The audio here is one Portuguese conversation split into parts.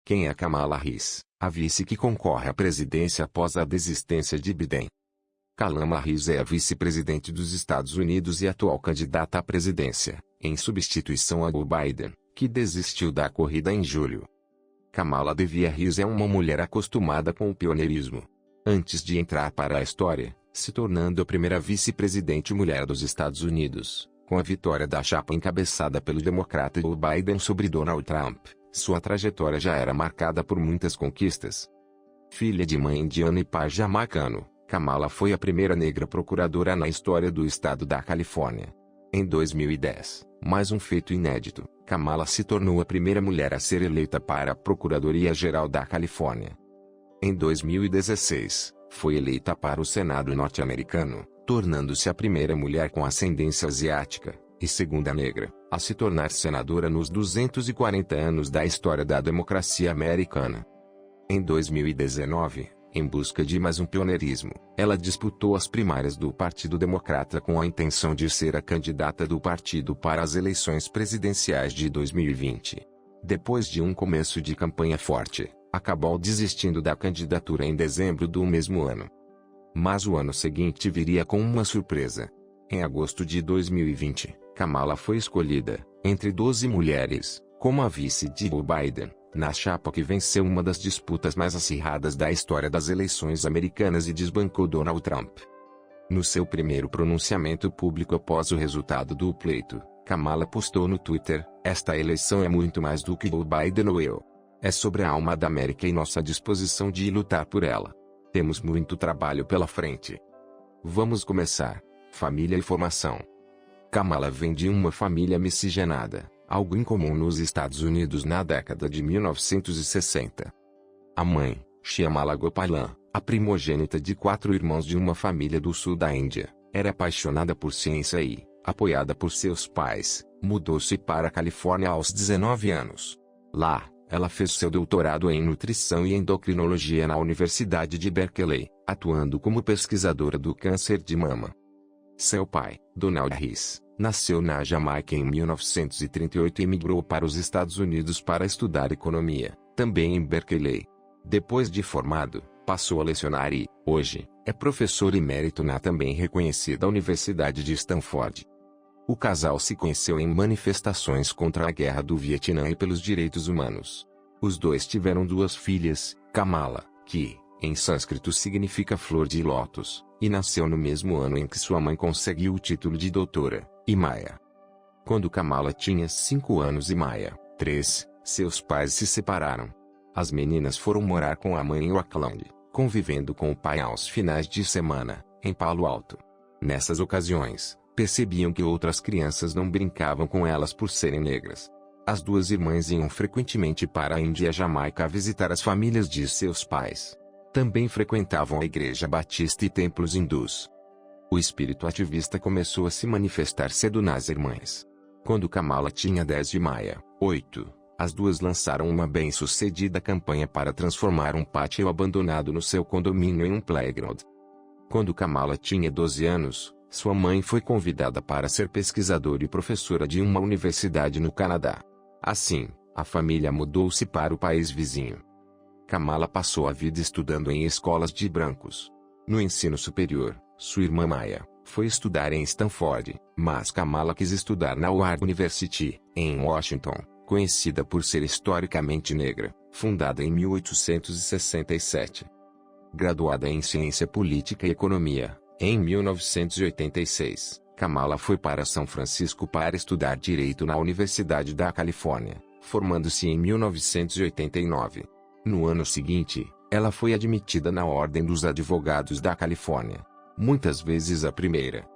Quem é Kamala Harris, a vice que concorre à presidência após a desistência de Biden? Kamala Harris é a vice-presidente dos Estados Unidos e atual candidata à presidência, em substituição a Joe Biden, que desistiu da corrida em julho. Kamala Devi Harris é uma mulher acostumada com o pioneirismo. Antes de entrar para a história, se tornando a primeira vice-presidente mulher dos Estados Unidos, com a vitória da chapa encabeçada pelo democrata Joe Biden sobre Donald Trump, sua trajetória já era marcada por muitas conquistas. Filha de mãe indiana e pai jamaicano, Kamala foi a primeira negra procuradora na história do estado da Califórnia. Em 2010, mais um feito inédito, Kamala se tornou a primeira mulher a ser eleita para a Procuradoria-Geral da Califórnia. Em 2016, foi eleita para o Senado norte-americano, tornando-se a primeira mulher com ascendência asiática, e segunda negra, a se tornar senadora nos 240 anos da história da democracia americana. Em 2019, em busca de mais um pioneirismo, ela disputou as primárias do Partido Democrata com a intenção de ser a candidata do partido para as eleições presidenciais de 2020. Depois de um começo de campanha forte, acabou desistindo da candidatura em dezembro do mesmo ano. Mas o ano seguinte viria com uma surpresa. Em agosto de 2020, Kamala foi escolhida, entre 12 mulheres, como a vice de Joe Biden, na chapa que venceu uma das disputas mais acirradas da história das eleições americanas e desbancou Donald Trump. No seu primeiro pronunciamento público após o resultado do pleito, Kamala postou no Twitter: "Esta eleição é muito mais do que Joe Biden ou eu. É sobre a alma da América e nossa disposição de lutar por ela. Temos muito trabalho pela frente." Vamos começar. Família e formação. Kamala vem de uma família miscigenada, algo incomum nos Estados Unidos na década de 1960. A mãe, Shyamala Gopalan, a primogênita de 4 irmãos de uma família do sul da Índia, era apaixonada por ciência e, apoiada por seus pais, mudou-se para a Califórnia aos 19 anos. Lá, ela fez seu doutorado em nutrição e endocrinologia na Universidade de Berkeley, atuando como pesquisadora do câncer de mama. Seu pai, Donald Harris, nasceu na Jamaica em 1938 e emigrou para os Estados Unidos para estudar economia, também em Berkeley. Depois de formado, passou a lecionar e, hoje, é professor emérito na também reconhecida Universidade de Stanford. O casal se conheceu em manifestações contra a Guerra do Vietnã e pelos direitos humanos. Os dois tiveram 2 filhas, Kamala, que, em sânscrito significa flor de lótus, e nasceu no mesmo ano em que sua mãe conseguiu o título de doutora, e Maya. Quando Kamala tinha 5 anos e Maya, 3, seus pais se separaram. As meninas foram morar com a mãe em Oakland, convivendo com o pai aos finais de semana, em Palo Alto. Nessas ocasiões, percebiam que outras crianças não brincavam com elas por serem negras. As 2 irmãs iam frequentemente para a Índia e a Jamaica visitar as famílias de seus pais. Também frequentavam a igreja batista e templos hindus. O espírito ativista começou a se manifestar cedo nas irmãs. Quando Kamala tinha 10 e Maya, 8, as 2 lançaram uma bem-sucedida campanha para transformar um pátio abandonado no seu condomínio em um playground. Quando Kamala tinha 12 anos, sua mãe foi convidada para ser pesquisadora e professora de uma universidade no Canadá. Assim, a família mudou-se para o país vizinho. Kamala passou a vida estudando em escolas de brancos. No ensino superior, sua irmã Maya foi estudar em Stanford, mas Kamala quis estudar na Howard University, em Washington, conhecida por ser historicamente negra, fundada em 1867. Graduada em Ciência Política e Economia, em 1986, Kamala foi para São Francisco para estudar Direito na Universidade da Califórnia, formando-se em 1989. No ano seguinte, ela foi admitida na Ordem dos Advogados da Califórnia, muitas vezes a primeira.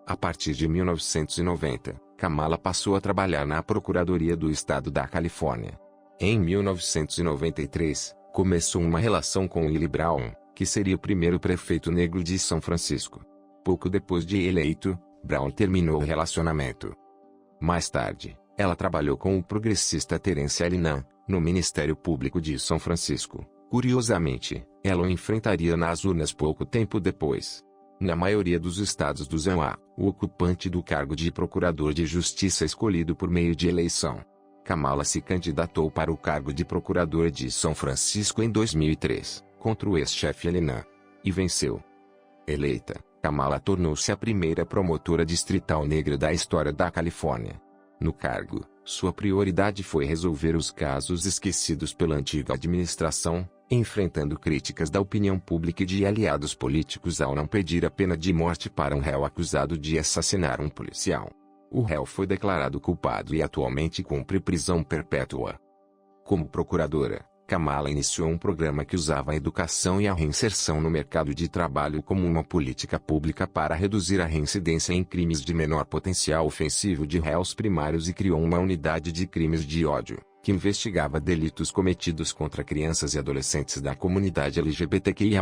A partir de 1990, Kamala passou a trabalhar na Procuradoria do Estado da Califórnia. Em 1993, começou uma relação com Willie Brown, que seria o primeiro prefeito negro de São Francisco. Pouco depois de eleito, Brown terminou o relacionamento. Mais tarde, ela trabalhou com o progressista Terence Allinan, no Ministério Público de São Francisco. Curiosamente, ela o enfrentaria nas urnas pouco tempo depois. Na maioria dos estados do ZA, o ocupante do cargo de procurador de justiça é escolhido por meio de eleição. Kamala se candidatou para o cargo de procuradora de São Francisco em 2003, contra o ex-chefe Helena, e venceu. Eleita, Kamala tornou-se a primeira promotora distrital negra da história da Califórnia. No cargo, sua prioridade foi resolver os casos esquecidos pela antiga administração, enfrentando críticas da opinião pública e de aliados políticos ao não pedir a pena de morte para um réu acusado de assassinar um policial. O réu foi declarado culpado e atualmente cumpre prisão perpétua. Como procuradora, Kamala iniciou um programa que usava a educação e a reinserção no mercado de trabalho como uma política pública para reduzir a reincidência em crimes de menor potencial ofensivo de réus primários e criou uma unidade de crimes de ódio, que investigava delitos cometidos contra crianças e adolescentes da comunidade LGBTQIA+.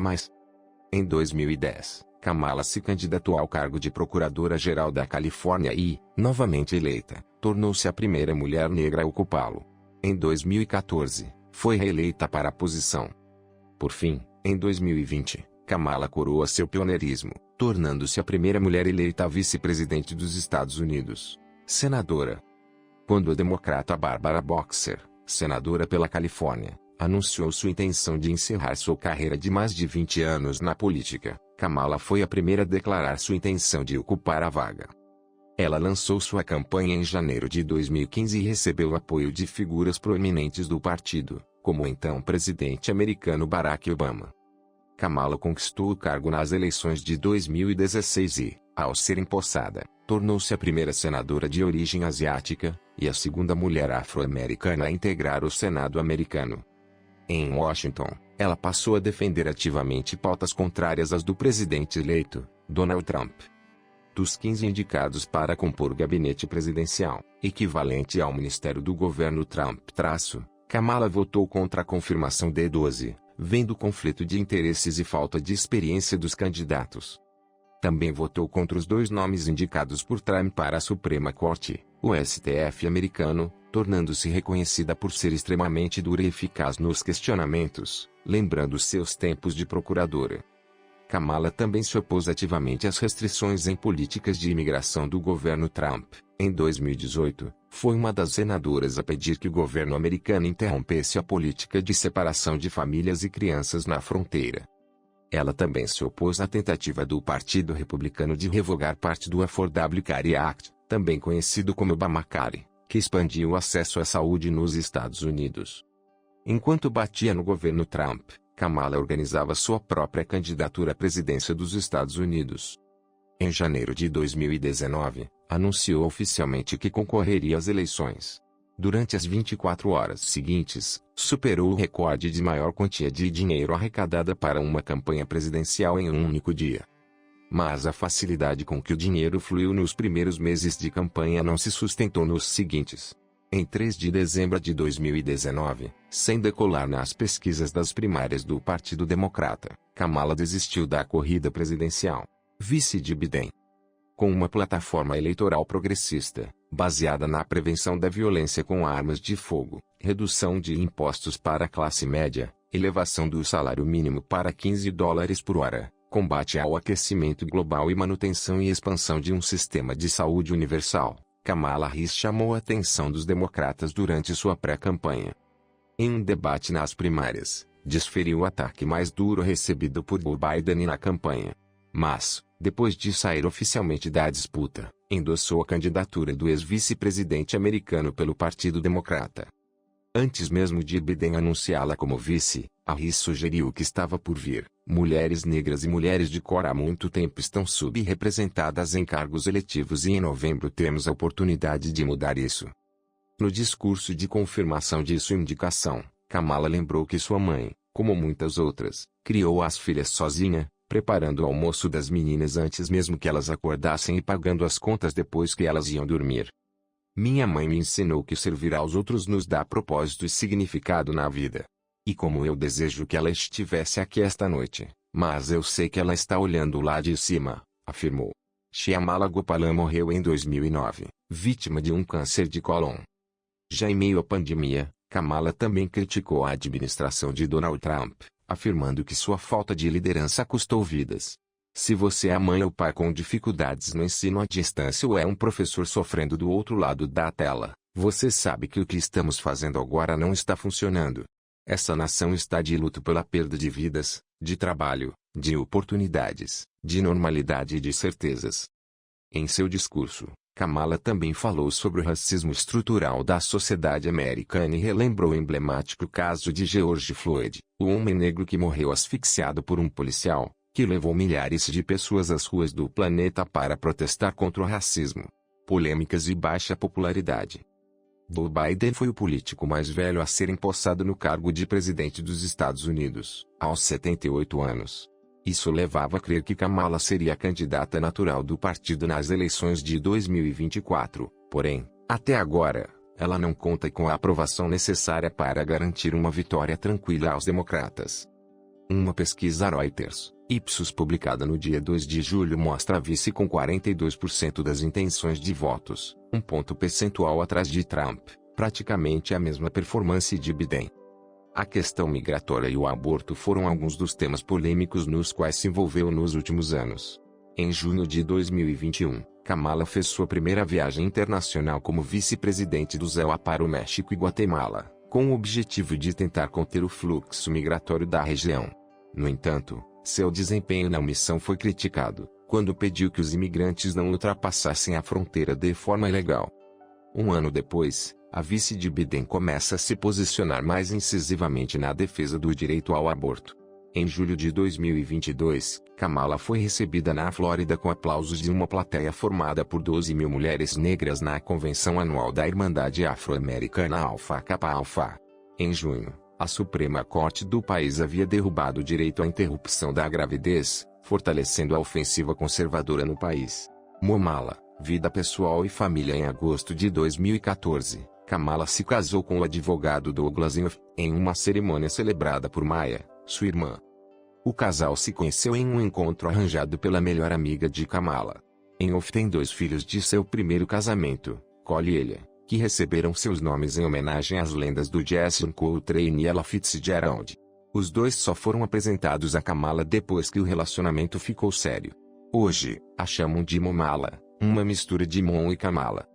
Em 2010, Kamala se candidatou ao cargo de Procuradora-Geral da Califórnia e, novamente eleita, tornou-se a primeira mulher negra a ocupá-lo. Em 2014, foi reeleita para a posição. Por fim, em 2020, Kamala coroa seu pioneirismo, tornando-se a primeira mulher eleita a vice-presidente dos Estados Unidos. Senadora. Quando a democrata Barbara Boxer, senadora pela Califórnia, anunciou sua intenção de encerrar sua carreira de mais de 20 anos na política, Kamala foi a primeira a declarar sua intenção de ocupar a vaga. Ela lançou sua campanha em janeiro de 2015 e recebeu o apoio de figuras proeminentes do partido, como o então presidente americano Barack Obama. Kamala conquistou o cargo nas eleições de 2016 e, ao ser empossada, tornou-se a primeira senadora de origem asiática, e a segunda mulher afro-americana a integrar o Senado americano. Em Washington, ela passou a defender ativamente pautas contrárias às do presidente eleito, Donald Trump. Dos 15 indicados para compor o gabinete presidencial, equivalente ao ministério do governo Trump, Kamala votou contra a confirmação de 12, vendo o conflito de interesses e falta de experiência dos candidatos. Também votou contra os 2 nomes indicados por Trump para a Suprema Corte, o STF americano, tornando-se reconhecida por ser extremamente dura e eficaz nos questionamentos, lembrando seus tempos de procuradora. Kamala também se opôs ativamente às restrições em políticas de imigração do governo Trump. Em 2018, foi uma das senadoras a pedir que o governo americano interrompesse a política de separação de famílias e crianças na fronteira. Ela também se opôs à tentativa do Partido Republicano de revogar parte do Affordable Care Act, também conhecido como Obamacare, que expandiu o acesso à saúde nos Estados Unidos. Enquanto batia no governo Trump, Kamala organizava sua própria candidatura à presidência dos Estados Unidos. Em janeiro de 2019, anunciou oficialmente que concorreria às eleições. Durante as 24 horas seguintes, superou o recorde de maior quantia de dinheiro arrecadada para uma campanha presidencial em um único dia. Mas a facilidade com que o dinheiro fluiu nos primeiros meses de campanha não se sustentou nos seguintes. Em 3 de dezembro de 2019, sem decolar nas pesquisas das primárias do Partido Democrata, Kamala desistiu da corrida presidencial, vice de Biden. Com uma plataforma eleitoral progressista, baseada na prevenção da violência com armas de fogo, redução de impostos para a classe média, elevação do salário mínimo para $15 por hora, combate ao aquecimento global e manutenção e expansão de um sistema de saúde universal, Kamala Harris chamou a atenção dos democratas durante sua pré-campanha. Em um debate nas primárias, desferiu o ataque mais duro recebido por Joe Biden na campanha. Mas, depois de sair oficialmente da disputa, endossou a candidatura do ex-vice-presidente americano pelo Partido Democrata. Antes mesmo de Biden anunciá-la como vice, Harris sugeriu que estava por vir. Mulheres negras e mulheres de cor há muito tempo estão subrepresentadas em cargos eletivos e em novembro temos a oportunidade de mudar isso. No discurso de confirmação de sua indicação, Kamala lembrou que sua mãe, como muitas outras, criou as filhas sozinha, preparando o almoço das meninas antes mesmo que elas acordassem e pagando as contas depois que elas iam dormir. Minha mãe me ensinou que servir aos outros nos dá propósito e significado na vida. E como eu desejo que ela estivesse aqui esta noite, mas eu sei que ela está olhando lá de cima, afirmou. Shyamala Gopalan morreu em 2009, vítima de um câncer de cólon. Já em meio à pandemia, Kamala também criticou a administração de Donald Trump, afirmando que sua falta de liderança custou vidas. Se você é mãe ou pai com dificuldades no ensino à distância ou é um professor sofrendo do outro lado da tela, Você sabe que o que estamos fazendo agora não está funcionando. Essa nação está de luto pela perda de vidas, de trabalho, de oportunidades, de normalidade e de certezas. Em seu discurso, Kamala também falou sobre o racismo estrutural da sociedade americana e relembrou o emblemático caso de George Floyd, o homem negro que morreu asfixiado por um policial, que levou milhares de pessoas às ruas do planeta para protestar contra o racismo. Polêmicas e baixa popularidade. Joe Biden foi o político mais velho a ser empossado no cargo de presidente dos Estados Unidos, aos 78 anos. Isso levava a crer que Kamala seria a candidata natural do partido nas eleições de 2024, porém, até agora, ela não conta com a aprovação necessária para garantir uma vitória tranquila aos democratas. Uma pesquisa Reuters, Ipsos publicada no dia 2 de julho mostra a vice com 42% das intenções de votos, um ponto percentual atrás de Trump, praticamente a mesma performance de Biden. A questão migratória e o aborto foram alguns dos temas polêmicos nos quais se envolveu nos últimos anos. Em junho de 2021, Kamala fez sua primeira viagem internacional como vice-presidente do ZEUA para o México e Guatemala, com o objetivo de tentar conter o fluxo migratório da região. No entanto, seu desempenho na missão foi criticado, quando pediu que os imigrantes não ultrapassassem a fronteira de forma ilegal. Um ano depois, a vice de Biden começa a se posicionar mais incisivamente na defesa do direito ao aborto. Em julho de 2022, Kamala foi recebida na Flórida com aplausos de uma plateia formada por 12 mil mulheres negras na convenção anual da Irmandade Afro-Americana Alpha Kappa Alpha. Em junho, a Suprema Corte do país havia derrubado o direito à interrupção da gravidez, fortalecendo a ofensiva conservadora no país. Momala, vida pessoal e família. Em agosto de 2014, Kamala se casou com o advogado Douglas Inhofe, em uma cerimônia celebrada por Maya, sua irmã. O casal se conheceu em um encontro arranjado pela melhor amiga de Kamala. Inhofe tem 2 filhos de seu primeiro casamento, Cole e Elia, que receberam seus nomes em homenagem às lendas do jazz John Coltrane e Ella Fitzgerald. Os dois só foram apresentados a Kamala depois que o relacionamento ficou sério. Hoje, a chamam de Momala, uma mistura de Mon e Kamala.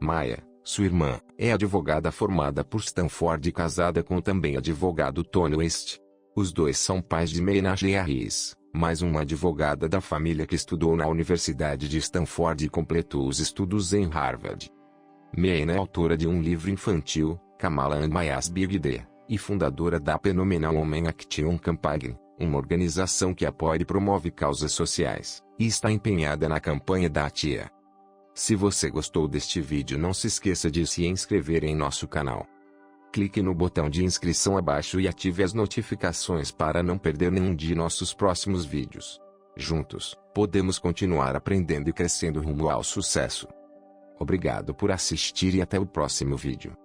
Maya, sua irmã, é advogada formada por Stanford e casada com também advogado Tony West. Os dois são pais de Menashe Harris, mais uma advogada da família que estudou na Universidade de Stanford e completou os estudos em Harvard. Meina é autora de um livro infantil, Kamala and Maya's Big Day, e fundadora da Phenomenal Women Action Campaign, uma organização que apoia e promove causas sociais, e está empenhada na campanha da Tia. Se você gostou deste vídeo, não se esqueça de se inscrever em nosso canal. Clique no botão de inscrição abaixo e ative as notificações para não perder nenhum de nossos próximos vídeos. Juntos, podemos continuar aprendendo e crescendo rumo ao sucesso. Obrigado por assistir e até o próximo vídeo.